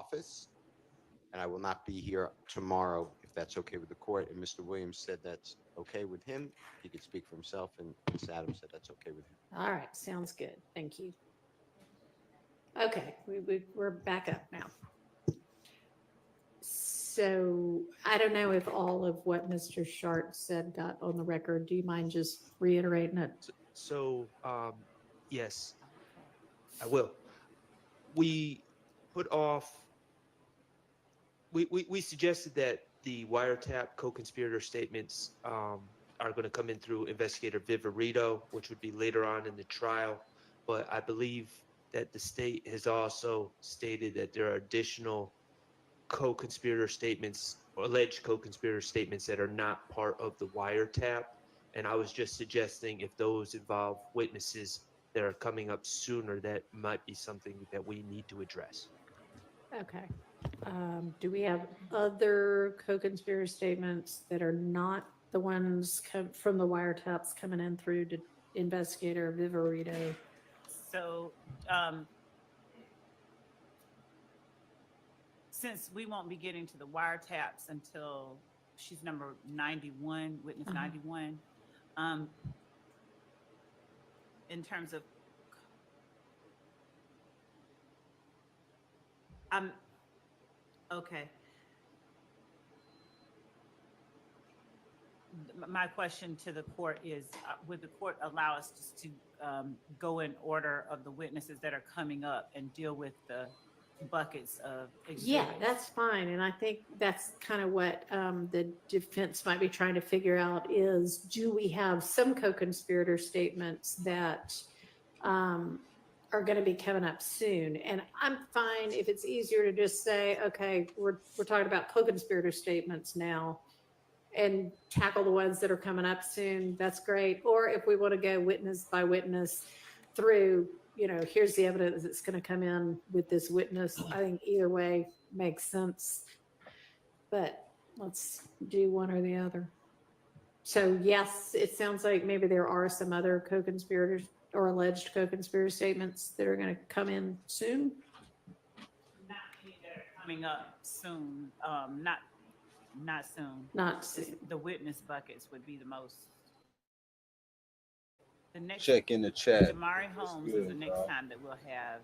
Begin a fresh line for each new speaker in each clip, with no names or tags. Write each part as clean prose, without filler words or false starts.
office, and I will not be here tomorrow, if that's okay with the court. And Mr. Williams said that's okay with him. He could speak for himself, and Ms. Adams said that's okay with him.
All right, sounds good. Thank you. Okay, we're back up now. So I don't know if all of what Mr. Sharp said got on the record. Do you mind just reiterating it?
So, yes, I will. We put off, we suggested that the wiretap co-conspirator statements are going to come in through investigator Viverito, which would be later on in the trial. But I believe that the state has also stated that there are additional co-conspirator statements or alleged co-conspirator statements that are not part of the wiretap. And I was just suggesting if those involve witnesses that are coming up sooner, that might be something that we need to address.
Okay. Do we have other co-conspirator statements that are not the ones from the wiretaps coming in through to investigator Viverito?
So, since we won't be getting to the wiretaps until she's number 91, witness 91, in terms of, okay. My question to the court is, would the court allow us to go in order of the witnesses that are coming up and deal with the buckets of exhibits?
Yeah, that's fine. And I think that's kind of what the defense might be trying to figure out is, do we have some co-conspirator statements that are going to be coming up soon? And I'm fine if it's easier to just say, okay, we're talking about co-conspirator statements now and tackle the ones that are coming up soon. That's great. Or if we want to go witness by witness through, here's the evidence that's going to come in with this witness. I think either way makes sense. But let's do one or the other. So yes, it sounds like maybe there are some other co-conspirators or alleged co-conspirator statements that are going to come in soon.
Not any that are coming up soon. Not soon.
Not soon.
The witness buckets would be the most. The next
Check in the chat.
Jamari Holmes is the next time that we'll have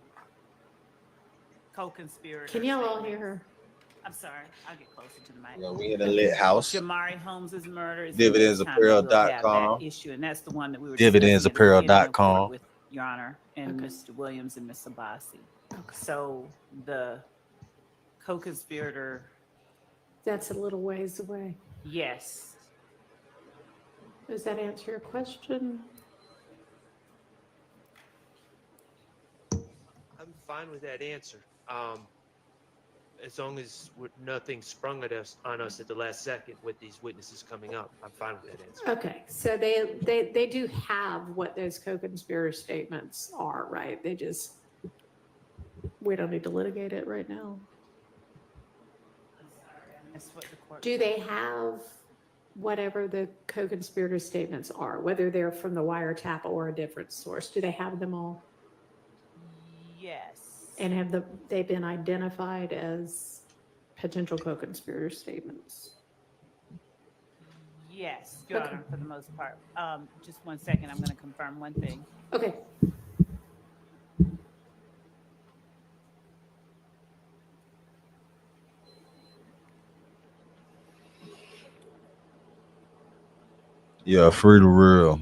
co-conspirator.
Can y'all all hear her?
I'm sorry, I'll get closer to the mic.
Yeah, we in a lit house.
Jamari Holmes's murder is
Dividendsapparel.com.
issue, and that's the one that we were
Dividendsapparel.com.
with Your Honor and Mr. Williams and Ms. Abbasi. Okay. So the co-conspirator.
That's a little ways away.
Yes.
Does that answer your question?
I'm fine with that answer. As long as nothing sprung on us at the last second with these witnesses coming up, I'm fine with that answer.
Okay, so they do have what those co-conspirator statements are, right? We don't need to litigate it right now. Do they have whatever the co-conspirator statements are, whether they're from the wiretap or a different source? Do they have them all?
Yes.
And have they been identified as potential co-conspirator statements?
Yes, Your Honor, for the most part. Just 1 second, I'm going to confirm one thing.
Okay.
Yeah, free to real.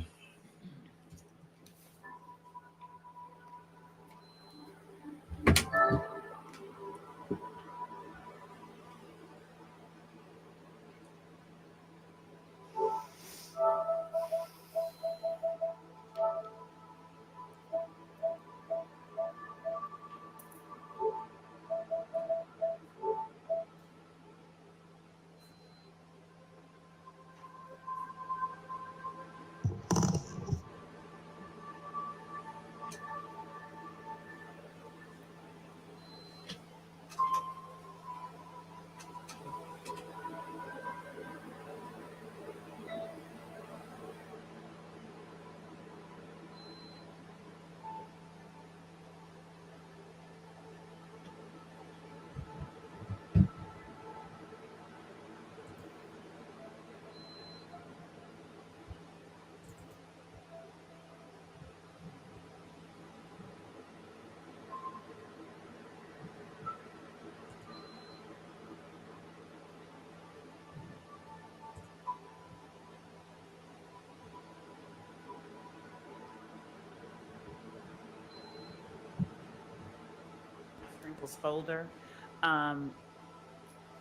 sprinkles folder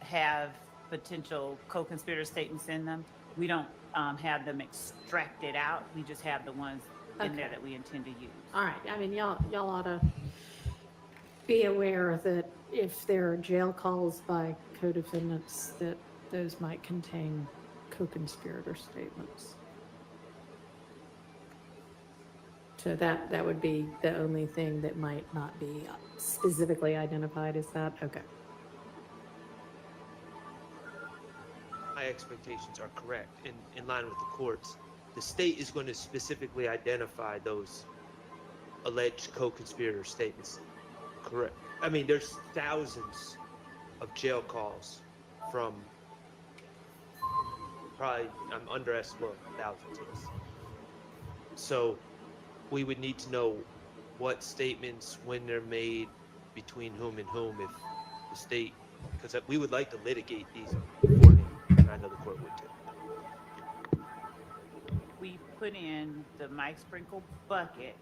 have potential co-conspirator statements in them. We don't have them extracted out. We just have the ones in there
Okay.
that we intend to use.
All right, I mean, y'all ought to be aware that if there are jail calls by co-defendants, that those might contain co-conspirator statements. So that would be the only thing that might not be specifically identified. Is that okay?
My expectations are correct in line with the courts. The state is going to specifically identify those alleged co-conspirator statements. Correct. I mean, there's thousands of jail calls from probably, I'm underestimating, well, thousands, yes. So we would need to know what statements, when they're made, between whom and whom, if the state, because we would like to litigate these beforehand, and I know the court would too.
We put in the Mike Sprinkle bucket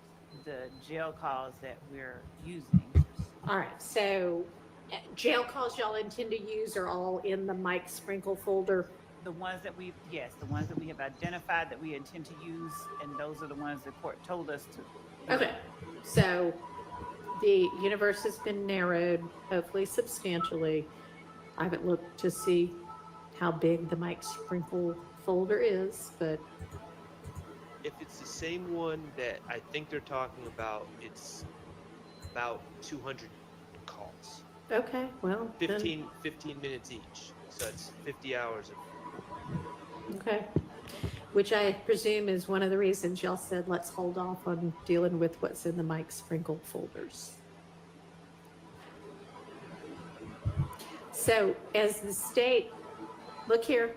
the jail calls that we're using.
All right, so jail calls y'all intend to use are all in the Mike Sprinkle folder.
The ones that we, yes, the ones that we have identified that we intend to use, and those are the ones the court told us to.
Okay, so the universe has been narrowed, hopefully substantially. I haven't looked to see how big the Mike Sprinkle folder is, but
If it's the same one that I think they're talking about, it's about 200 calls,
okay, well, then,
15 minutes each. So it's 50 hours of,
okay. Which I presume is one of the reasons y'all said, let's hold off on dealing with what's in the Mike Sprinkle folders. So as the state, look here,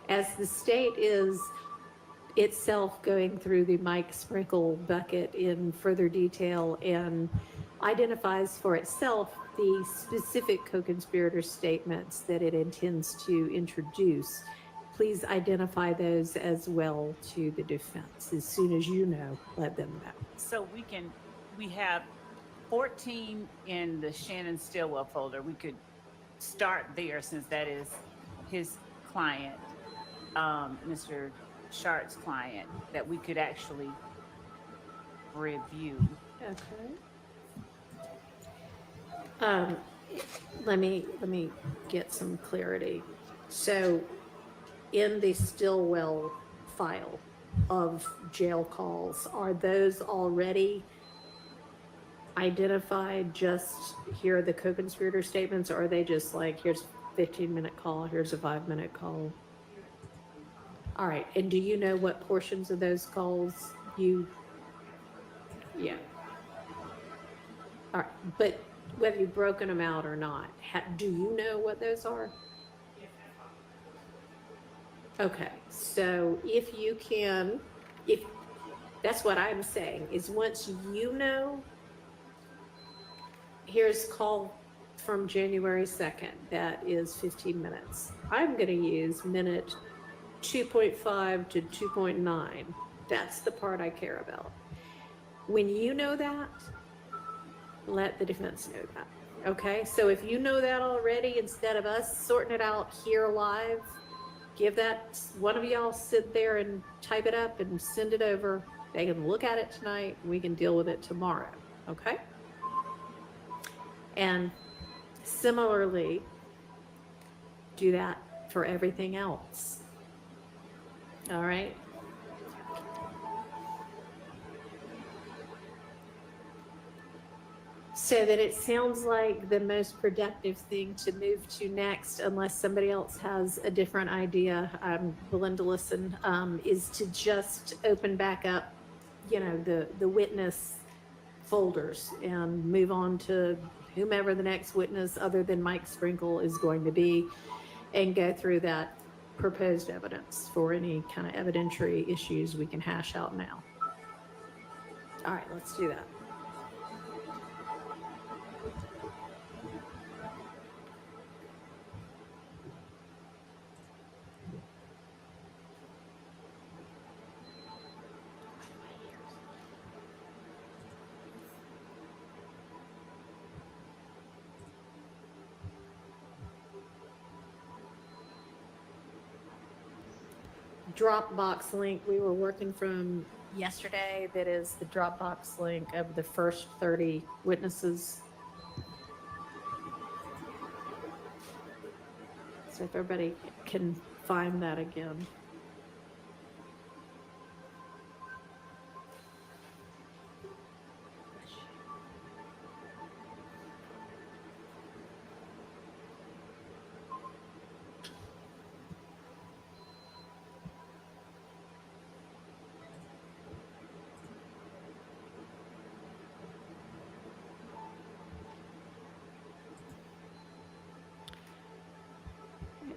as the state is itself going through the Mike Sprinkle bucket in further detail and identifies for itself the specific co-conspirator statements that it intends to introduce, please identify those as well to the defense. As soon as you know, let them know.
So we have 14 in the Shannon Stillwell folder. We could start there since that is his client, Mr. Shart's client, that we could actually review.
Okay. Let me get some clarity. So in the Stillwell file of jail calls, are those already identified? Just here are the co-conspirator statements, or are they just like, here's a 15-minute call, here's a 5-minute call? All right, and do you know what portions of those calls yeah. All right, but whether you've broken them out or not, do you know what those are? Okay, so if you can, if that's what I'm saying, is once you know, here's call from January 2nd, that is 15 minutes. I'm gonna use minute 2.5 to 2.9. That's the part I care about. When you know that, let the defense know that. Okay, so if you know that already, instead of us sorting it out here live, give that, one of y'all sit there and type it up and send it over. They can look at it tonight. We can deal with it tomorrow. Okay? And similarly, do that for everything else. All right? So that it sounds like the most productive thing to move to next, unless somebody else has a different idea, I'm willing to listen, is to just open back up, you know, the witness folders and move on to whomever the next witness other than Mike Sprinkle is going to be, and go through that proposed evidence for any kind of evidentiary issues we can hash out now. All right, let's do that. Dropbox link we were working from yesterday. That is the Dropbox link of the first 30 witnesses. So if everybody can find that again.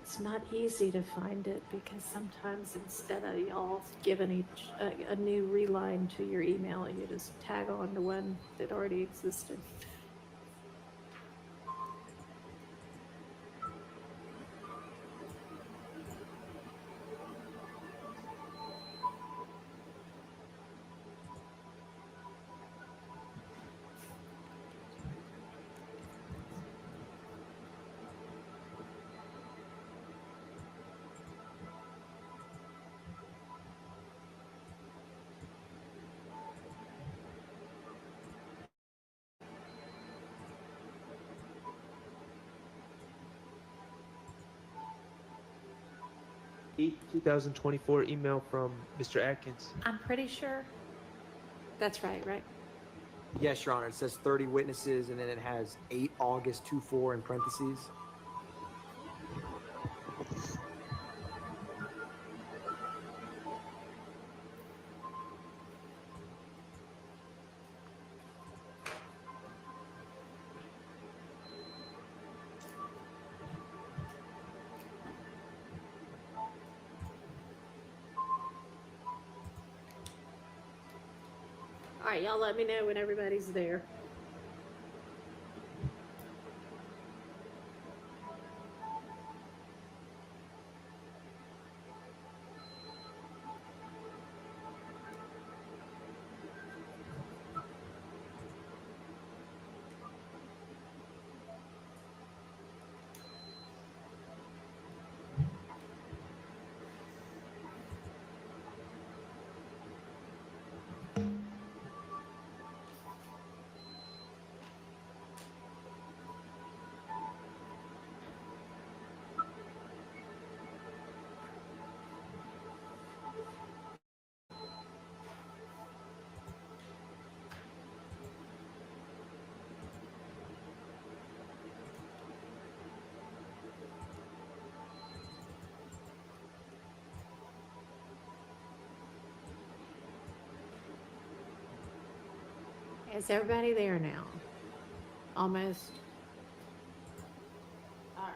It's not easy to find it because sometimes instead of y'all giving each a new reline to your email, you just tag on to one that already existed.
The 2024 email from Mr. Atkins.
I'm pretty sure that's right, right?
Yes, Your Honor. It says 30 witnesses, and then it has 8 August 24 in parentheses.
All right, y'all let me know when everybody's there. Is everybody there now? Almost. All right.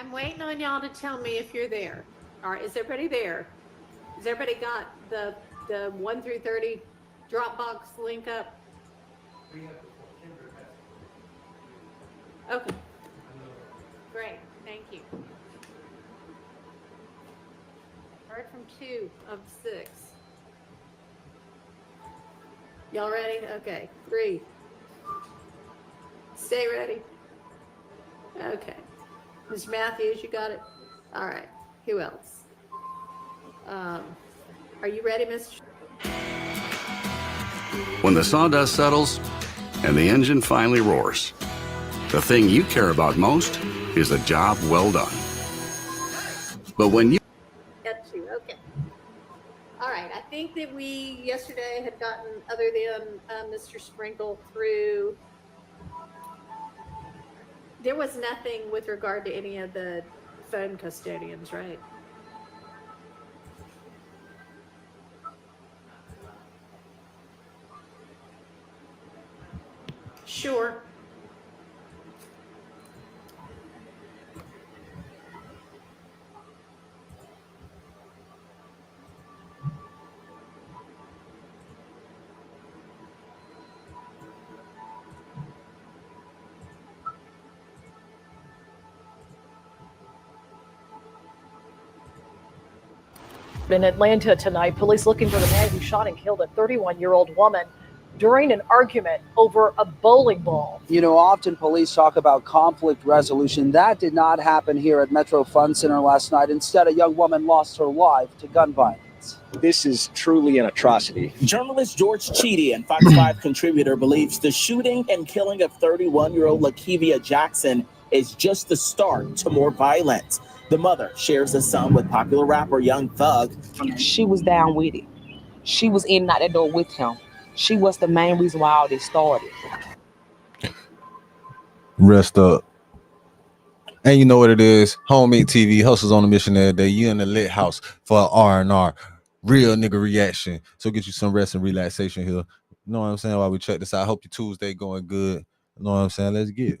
I'm waiting on y'all to tell me if you're there. All right, is everybody there? Has everybody got the 1 through 30 Dropbox link up? Okay. Great, thank you. Heard from 2 of 6. Y'all ready? Okay, 3. Stay ready. Okay. Mr. Matthews, you got it? All right. Who else? Are you ready, Mr.
When the sawdust settles and the engine finally roars, the thing you care about most is a job well done. But when you
Got you. Okay. All right. I think that we yesterday had gotten, other than Mr. Sprinkle, through. There was nothing with regard to any of the phone custodians, right? Sure.
In Atlanta tonight, police looking for the man who shot and killed a 31-year-old woman during an argument over a bowling ball.
You know, often police talk about conflict resolution. That did not happen here at Metro Fun Center last night. Instead, a young woman lost her life to gun violence.
This is truly an atrocity.
Journalist George Cheedy and Fox 5 contributor believes the shooting and killing of 31-year-old Lakevia Jackson is just the start to more violence. The mother shares a son with popular rapper Young Thug.
She was down with it. She was in and out that door with him. She was the main reason why all this started.
Rest up. And you know what it is. Homemade TV, hustles on a mission every day. You in the lit house for R&R. Real nigga reaction. So get you some rest and relaxation here. You know what I'm saying? While we check this out. I hope your Tuesday going good. You know what I'm saying? Let's get it.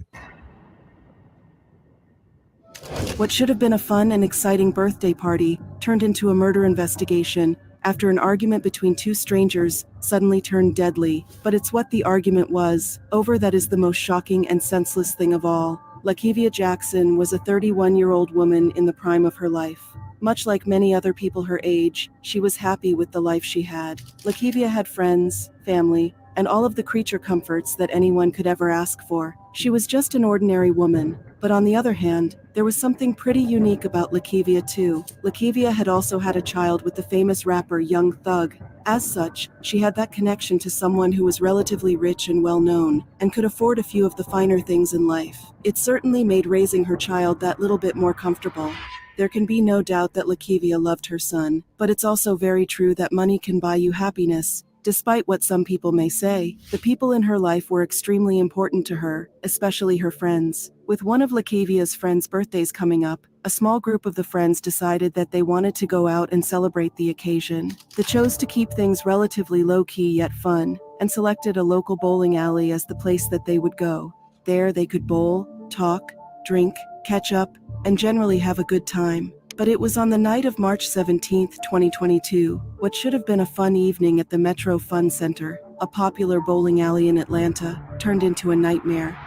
What should have been a fun and exciting birthday party turned into a murder investigation after an argument between two strangers suddenly turned deadly. But it's what the argument was over that is the most shocking and senseless thing of all. Lakevia Jackson was a 31-year-old woman in the prime of her life. Much like many other people her age, she was happy with the life she had. Lakevia had friends, family, and all of the creature comforts that anyone could ever ask for. She was just an ordinary woman. But on the other hand, there was something pretty unique about Lakevia too. Lakevia had also had a child with the famous rapper Young Thug. As such, she had that connection to someone who was relatively rich and well-known, and could afford a few of the finer things in life. It certainly made raising her child that little bit more comfortable. There can be no doubt that Lakevia loved her son, but it's also very true that money can buy you happiness. Despite what some people may say, the people in her life were extremely important to her, especially her friends. With one of Lakevia's friends' birthdays coming up, a small group of the friends decided that they wanted to go out and celebrate the occasion. They chose to keep things relatively low-key yet fun, and selected a local bowling alley as the place that they would go. There they could bowl, talk, drink, catch up, and generally have a good time. But it was on the night of March 17, 2022, what should have been a fun evening at the Metro Fun Center, a popular bowling alley in Atlanta, turned into a nightmare.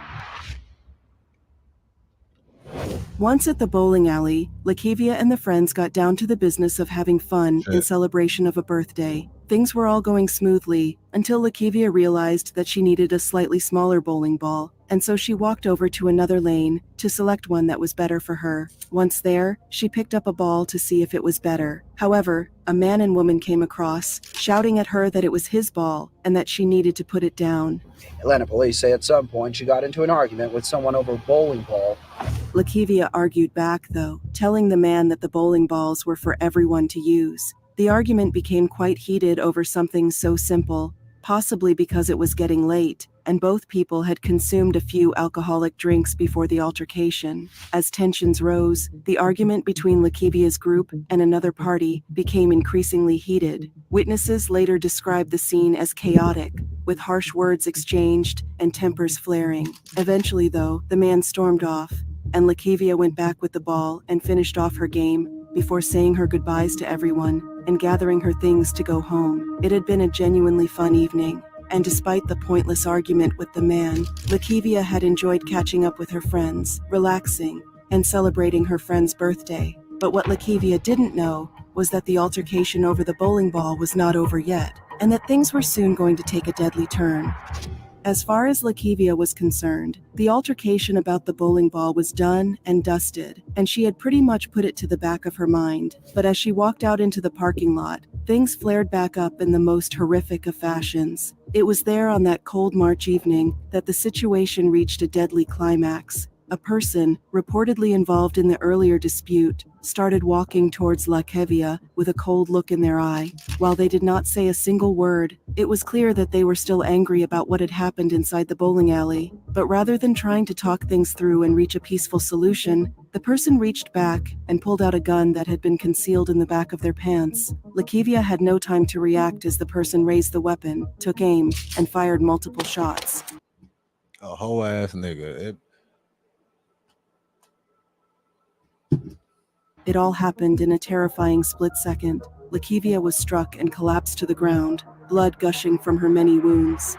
Once at the bowling alley, Lakevia and the friends got down to the business of having fun in celebration of a birthday. Things were all going smoothly until Lakevia realized that she needed a slightly smaller bowling ball, and so she walked over to another lane to select one that was better for her. Once there, she picked up a ball to see if it was better. However, a man and woman came across, shouting at her that it was his ball and that she needed to put it down.
Atlanta police say at some point she got into an argument with someone over a bowling ball.
Lakevia argued back, though, telling the man that the bowling balls were for everyone to use. The argument became quite heated over something so simple, possibly because it was getting late, and both people had consumed a few alcoholic drinks before the altercation. As tensions rose, the argument between Lakevia's group and another party became increasingly heated. Witnesses later described the scene as chaotic, with harsh words exchanged and tempers flaring. Eventually, though, the man stormed off, and Lakevia went back with the ball and finished off her game before saying her goodbyes to everyone and gathering her things to go home. It had been a genuinely fun evening, and despite the pointless argument with the man, Lakevia had enjoyed catching up with her friends, relaxing, and celebrating her friend's birthday. But what Lakevia didn't know was that the altercation over the bowling ball was not over yet, and that things were soon going to take a deadly turn. As far as Lakivia was concerned, the altercation about the bowling ball was done and dusted, and she had pretty much put it to the back of her mind. But as she walked out into the parking lot, things flared back up in the most horrific of fashions. It was there on that cold March evening that the situation reached a deadly climax. A person, reportedly involved in the earlier dispute, started walking towards Lakivia with a cold look in their eye. While they did not say a single word, it was clear that they were still angry about what had happened inside the bowling alley. But rather than trying to talk things through and reach a peaceful solution, the person reached back and pulled out a gun that had been concealed in the back of their pants. Lakivia had no time to react as the person raised the weapon, took aim, and fired multiple shots.
A whole ass nigga.
It all happened in a terrifying split second. Lakivia was struck and collapsed to the ground, blood gushing from her many wounds.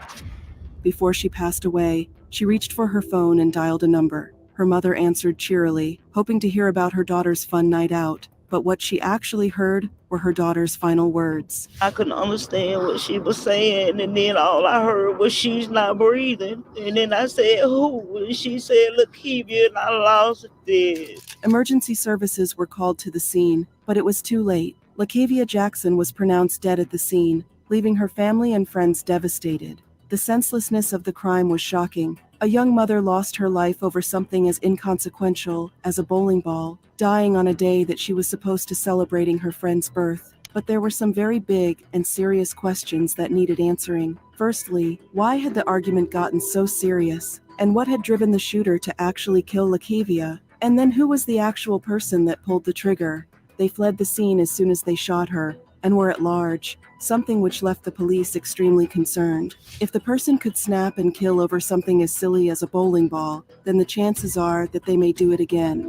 Before she passed away, she reached for her phone and dialed a number. Her mother answered cheerily, hoping to hear about her daughter's fun night out. But what she actually heard were her daughter's final words.
I couldn't understand what she was saying, and then all I heard was she's not breathing. And then I said, who? And she said, Lakivia, and I lost it.
Emergency services were called to the scene, but it was too late. Lakivia Jackson was pronounced dead at the scene, leaving her family and friends devastated. The senselessness of the crime was shocking. A young mother lost her life over something as inconsequential as a bowling ball, dying on a day that she was supposed to celebrating her friend's birth. But there were some very big and serious questions that needed answering. Firstly, why had the argument gotten so serious? And what had driven the shooter to actually kill Lakivia? And then who was the actual person that pulled the trigger? They fled the scene as soon as they shot her, and were at large, something which left the police extremely concerned. If the person could snap and kill over something as silly as a bowling ball, then the chances are that they may do it again.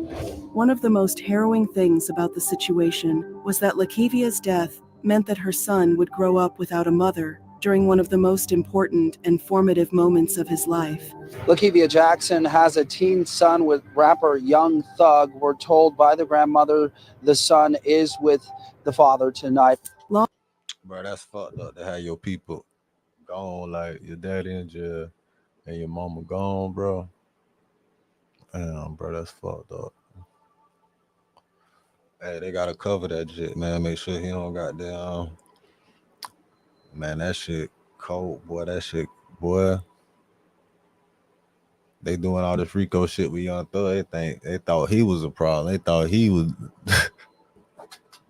One of the most harrowing things about the situation was that Lakivia's death meant that her son would grow up without a mother during one of the most important and formative moments of his life.
Lakivia Jackson has a teen son with rapper Young Thug. We're told by the grandmother the son is with the father tonight.
Bro, that's fucked up to have your people gone, like your daddy in jail and your mama gone, bro. Damn, bro, that's fucked up. Hey, they gotta cover that shit, man. Make sure he don't got down. Man, that shit cold, boy. That shit, boy. They doing all this Rico shit with Young Thug. They thought he was a problem. They thought he was.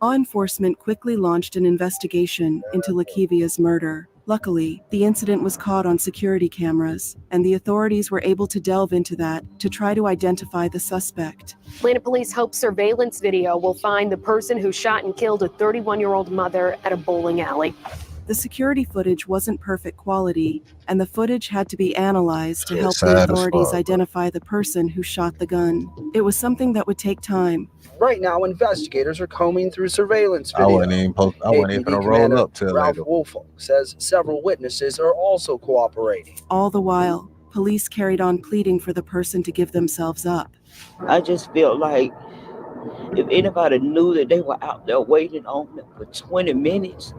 Law enforcement quickly launched an investigation into Lakivia's murder. Luckily, the incident was caught on security cameras, and the authorities were able to delve into that to try to identify the suspect.
Atlanta police hope surveillance video will find the person who shot and killed a 31-year-old mother at a bowling alley.
The security footage wasn't perfect quality, and the footage had to be analyzed to help
sad
the
as
authorities
fuck,
identify the person who shot the gun. It was something that would take time.
Right now, investigators are combing through surveillance
I
video.
wasn't even
APD
gonna roll
Commander
up till
Ralph
later.
Woolfolk says several witnesses are also cooperating.
All the while, police carried on pleading for the person to give themselves up.
I just feel like if anybody knew that they were out there waiting on me for 20 minutes,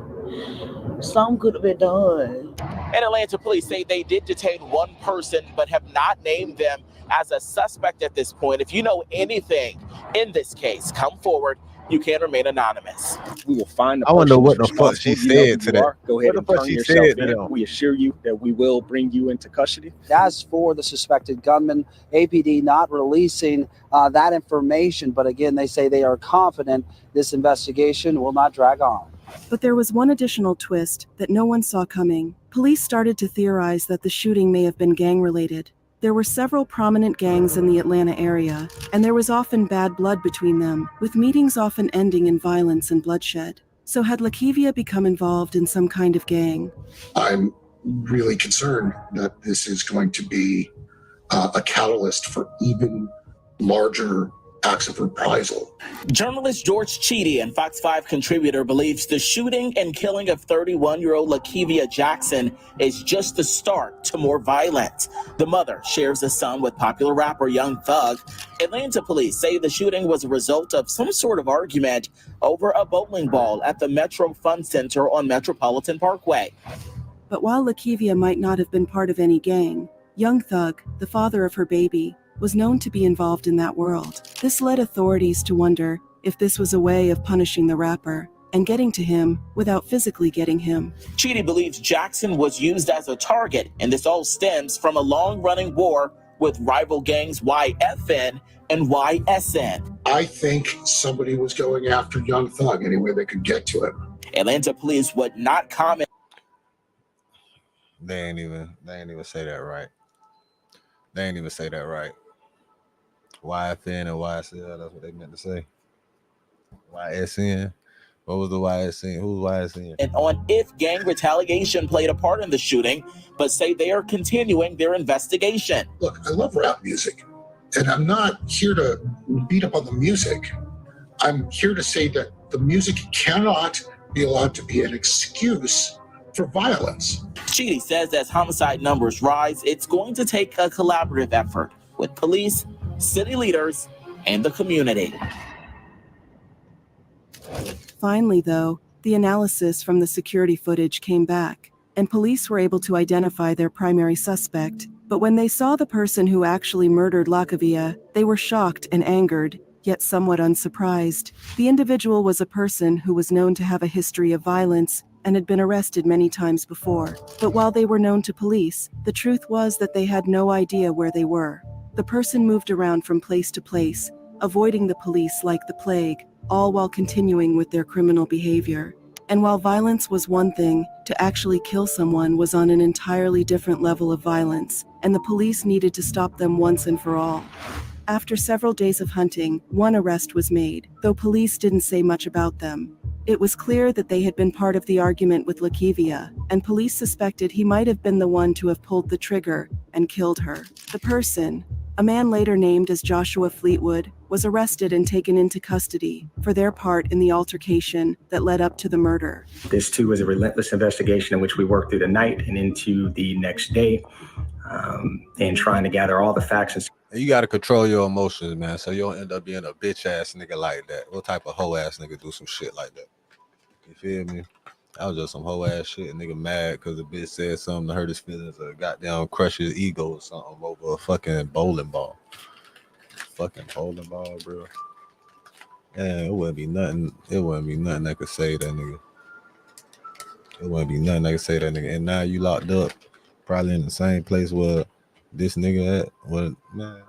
something could have been done.
And Atlanta police say they did detain one person, but have not named them as a suspect at this point. If you know anything in this case, come forward. You can remain anonymous.
We will find the
I wonder
person
what
who's
the fuck she
responsible. You know
said
who
to
you
that.
are. Go ahead
What
and
the fuck
turn
she
yourself
said to
in.
them?
We assure you that we will bring you into custody.
As for the suspected gunman, APD not releasing that information, but again, they say they are confident this investigation will not drag on.
But there was one additional twist that no one saw coming. Police started to theorize that the shooting may have been gang-related. There were several prominent gangs in the Atlanta area, and there was often bad blood between them, with meetings often ending in violence and bloodshed. So had Lakivia become involved in some kind of gang?
I'm really concerned that this is going to be a catalyst for even larger acts of reprisal.
Journalist George Cheedy and Fox 5 contributor believes the shooting and killing of 31-year-old Lakivia Jackson is just the start to more violence. The mother shares a son with popular rapper Young Thug. Atlanta police say the shooting was a result of some sort of argument over a bowling ball at the Metro Fun Center on Metropolitan Parkway.
But while Lakivia might not have been part of any gang, Young Thug, the father of her baby, was known to be involved in that world. This led authorities to wonder if this was a way of punishing the rapper and getting to him without physically getting him.
Chidi believes Jackson was used as a target, and this all stems from a long-running war with rival gangs YFN and YSN.
I think somebody was going after Young Thug any way they could get to him.
Atlanta police would not comment.
They ain't even say that right. They ain't even say that right. YFN and YSL, that's what they meant to say. YSN. What was the YSN? Who's YSN?
And on if gang retaliation played a part in the shooting, but say they are continuing their investigation.
Look, I love rap music, and I'm not here to beat up on the music. I'm here to say that the music cannot be allowed to be an excuse for violence.
Chidi says as homicide numbers rise, it's going to take a collaborative effort with police, city leaders, and the community.
Finally, though, the analysis from the security footage came back, and police were able to identify their primary suspect. But when they saw the person who actually murdered Lakivia, they were shocked and angered, yet somewhat unsurprised. The individual was a person who was known to have a history of violence and had been arrested many times before. But while they were known to police, the truth was that they had no idea where they were. The person moved around from place to place, avoiding the police like the plague, all while continuing with their criminal behavior. And while violence was one thing, to actually kill someone was on an entirely different level of violence, and the police needed to stop them once and for all. After several days of hunting, one arrest was made, though police didn't say much about them. It was clear that they had been part of the argument with Lakivia, and police suspected he might have been the one to have pulled the trigger and killed her. The person, a man later named as Joshua Fleetwood, was arrested and taken into custody for their part in the altercation that led up to the murder.
This too was a relentless investigation in which we worked through the night and into the next day, and trying to gather all the facts.
And you got to control your emotions, man, so you don't end up being a bitch ass nigga like that. What type of hoe ass nigga do some shit like that? You feel me? That was just some hoe ass shit. Nigga mad because the bitch said something to hurt his feelings or goddamn crush his ego or something over a fucking bowling ball. Fucking bowling ball, bro. Man, it wouldn't be nothing. It wouldn't be nothing that could save that nigga. It wouldn't be nothing that could save that nigga. And now you locked up, probably in the same place where this nigga at. Well, man.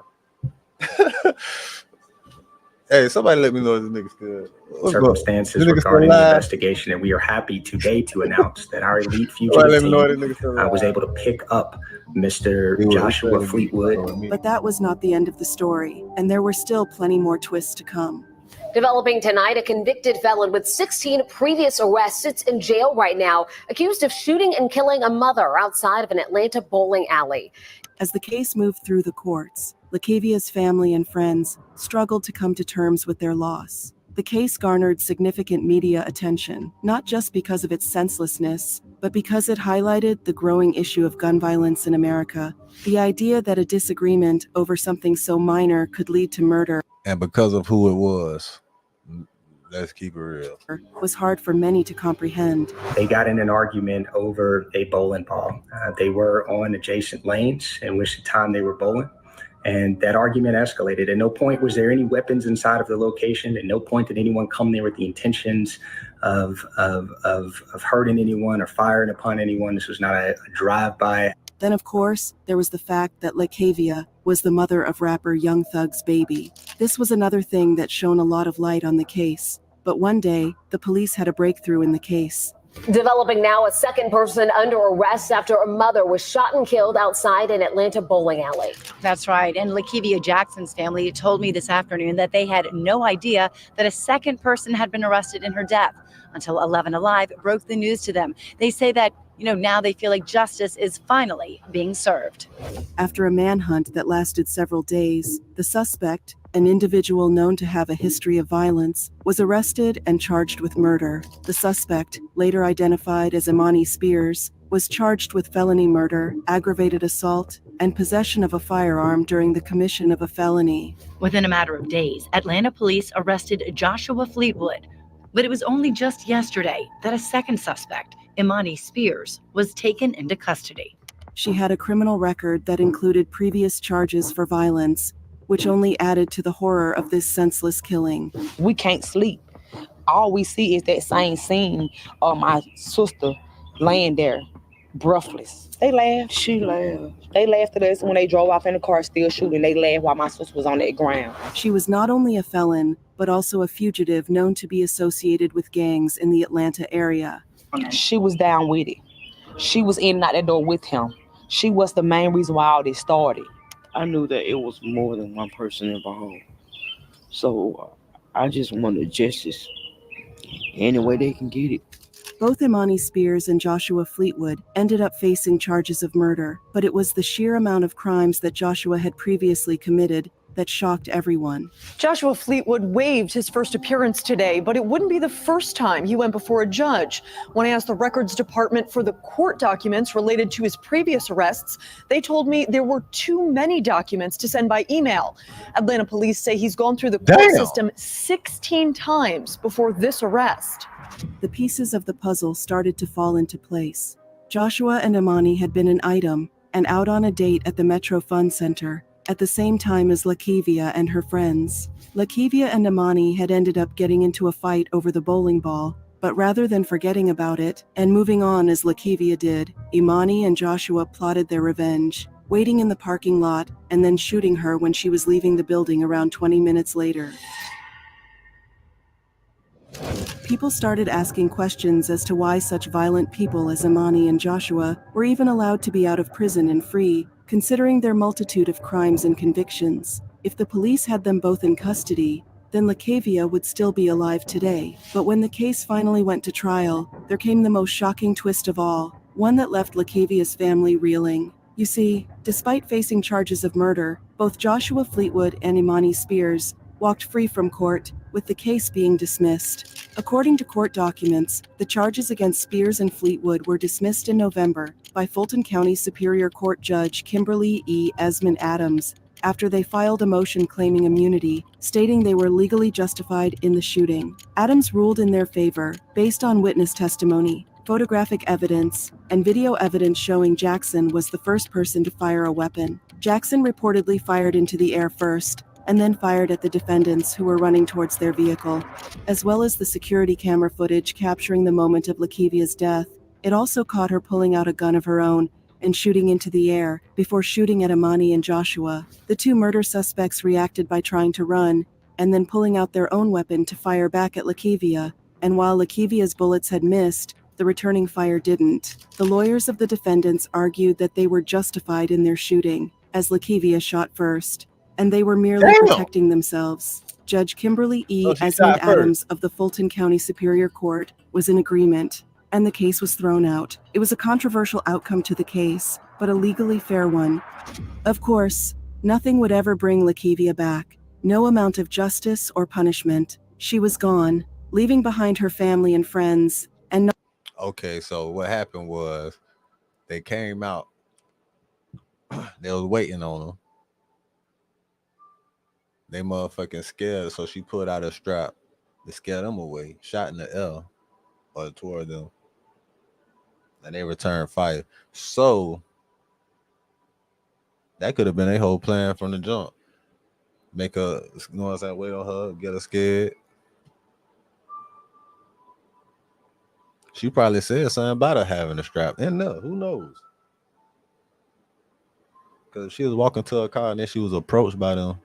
Hey, somebody let me know if this nigga still.
Circumstances regarding the investigation, and we are happy today to announce that our elite fugitive team was able to pick up Mr. Joshua Fleetwood.
But that was not the end of the story, and there were still plenty more twists to come.
Developing tonight, a convicted felon with 16 previous arrests sits in jail right now, accused of shooting and killing a mother outside of an Atlanta bowling alley.
As the case moved through the courts, Lakivia's family and friends struggled to come to terms with their loss. The case garnered significant media attention, not just because of its senselessness, but because it highlighted the growing issue of gun violence in America. The idea that a disagreement over something so minor could lead to murder,
and because of who it was, let's keep it real,
was hard for many to comprehend.
They got in an argument over a bowling ball. They were on adjacent lanes in which the time they were bowling. And that argument escalated. At no point was there any weapons inside of the location. At no point did anyone come there with the intentions of hurting anyone or firing upon anyone. This was not a drive-by.
Then, of course, there was the fact that Lakivia was the mother of rapper Young Thug's baby. This was another thing that shone a lot of light on the case. But one day, the police had a breakthrough in the case.
Developing now, a second person under arrest after a mother was shot and killed outside an Atlanta bowling alley.
That's right. And Lakivia Jackson's family told me this afternoon that they had no idea that a second person had been arrested in her death until 11 Alive broke the news to them. They say that, now they feel like justice is finally being served.
After a manhunt that lasted several days, the suspect, an individual known to have a history of violence, was arrested and charged with murder. The suspect, later identified as Imani Spears, was charged with felony murder, aggravated assault, and possession of a firearm during the commission of a felony.
Within a matter of days, Atlanta police arrested Joshua Fleetwood. But it was only just yesterday that a second suspect, Imani Spears was taken into custody.
She had a criminal record that included previous charges for violence, which only added to the horror of this senseless killing.
We can't sleep. All we see is that same scene of my sister laying there, breathless. They laughed. She laughed. They laughed at us when they drove off in the car still shooting. They laughed while my sister was on that ground.
She was not only a felon, but also a fugitive known to be associated with gangs in the Atlanta area.
She was down with it. She was in and out that door with him. She was the main reason why all this started.
I knew that it was more than one person involved. So I just wanted justice any way they can get it.
Both Imani Spears and Joshua Fleetwood ended up facing charges of murder, but it was the sheer amount of crimes that Joshua had previously committed that shocked everyone.
Joshua Fleetwood waived his first appearance today, but it wouldn't be the first time he went before a judge. When I asked the Records Department for the court documents related to his previous arrests, they told me there were too many documents to send by email. Atlanta police say he's gone through the court system 16 times before this arrest.
The pieces of the puzzle started to fall into place. Joshua and Imani had been an item and out on a date at the Metro Fun Center at the same time as Lakivia and her friends. Lakivia and Imani had ended up getting into a fight over the bowling ball, but rather than forgetting about it and moving on as Lakivia did, Imani and Joshua plotted their revenge, waiting in the parking lot and then shooting her when she was leaving the building around 20 minutes later. People started asking questions as to why such violent people as Imani and Joshua were even allowed to be out of prison and free, considering their multitude of crimes and convictions. If the police had them both in custody, then Lakavia would still be alive today. But when the case finally went to trial, there came the most shocking twist of all, one that left Lakavia's family reeling. You see, despite facing charges of murder, both Joshua Fleetwood and Imani Spears walked free from court, with the case being dismissed. According to court documents, the charges against Spears and Fleetwood were dismissed in November by Fulton County Superior Court Judge Kimberly E. Esmond Adams after they filed a motion claiming immunity, stating they were legally justified in the shooting. Adams ruled in their favor based on witness testimony, photographic evidence, and video evidence showing Jackson was the first person to fire a weapon. Jackson reportedly fired into the air first, and then fired at the defendants who were running towards their vehicle. As well as the security camera footage capturing the moment of Lakivia's death, it also caught her pulling out a gun of her own and shooting into the air before shooting at Imani and Joshua. The two murder suspects reacted by trying to run and then pulling out their own weapon to fire back at Lakivia, and while Lakivia's bullets had missed, the returning fire didn't. The lawyers of the defendants argued that they were justified in their shooting, as Lakivia shot first, and they were merely protecting themselves. Judge Kimberly E. Esmond Adams of the Fulton County Superior Court was in agreement, and the case was thrown out. It was a controversial outcome to the case, but a legally fair one. Of course, nothing would ever bring Lakivia back. No amount of justice or punishment. She was gone, leaving behind her family and friends, and
Okay, so what happened was they came out. They was waiting on them. They motherfucking scared, so she pulled out a strap to scare them away, shot in the air or toward them, and they returned fire. So that could have been a whole plan from the jump. Make her, you know what I'm saying, wait on her, get her scared. She probably said something about her having a strap in there. Who knows? Because she was walking to her car and then she was approached by them.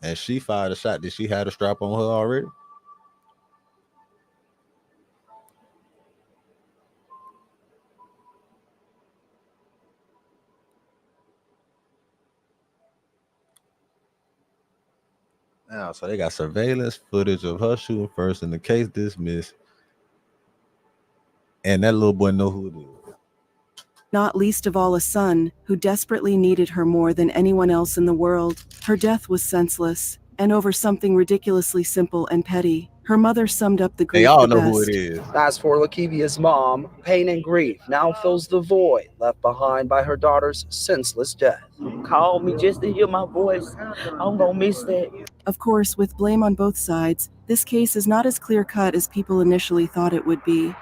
And she fired a shot. Did she have a strap on her already? Now, so they got surveillance footage of her shooting first and the case dismissed. And that little boy know who it is.
not least of all a son who desperately needed her more than anyone else in the world. Her death was senseless, and over something ridiculously simple and petty. Her mother summed up the grief
They all
the
know
best.
who it is.
As for Lakivia's mom, pain and grief now fills the void left behind by her daughter's senseless death.
Call me just to hear my voice. I'm gonna miss that.
Of course, with blame on both sides, this case is not as clear-cut as people initially thought it would be.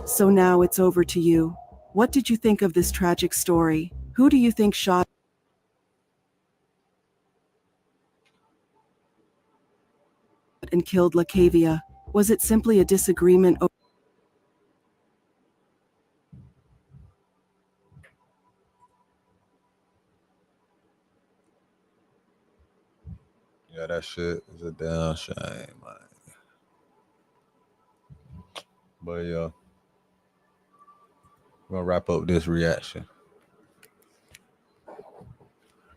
So now it's over to you. What did you think of this tragic story? Who do you think shot and killed LaCavia? Was it simply a disagreement over
Yeah, that shit is a damn shame, man. But yeah, we're gonna wrap up this reaction.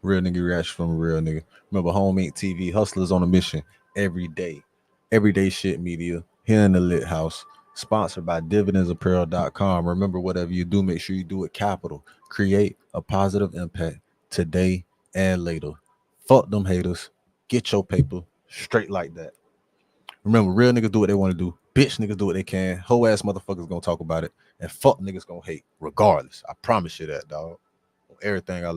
Real nigga reaction from a real nigga. Remember, Home Inc. TV, hustlers on a mission every day. Everyday shit media here in the Lit House. Sponsored by dividendsapparel.com. Remember, whatever you do, make sure you do it capital. Create a positive impact today and later. Fuck them haters. Get your paper straight like that. Remember, real niggas do what they want to do. Bitch niggas do what they can. Hoe ass motherfuckers gonna talk about it. And fuck niggas gonna hate regardless. I promise you that, dog. Everything I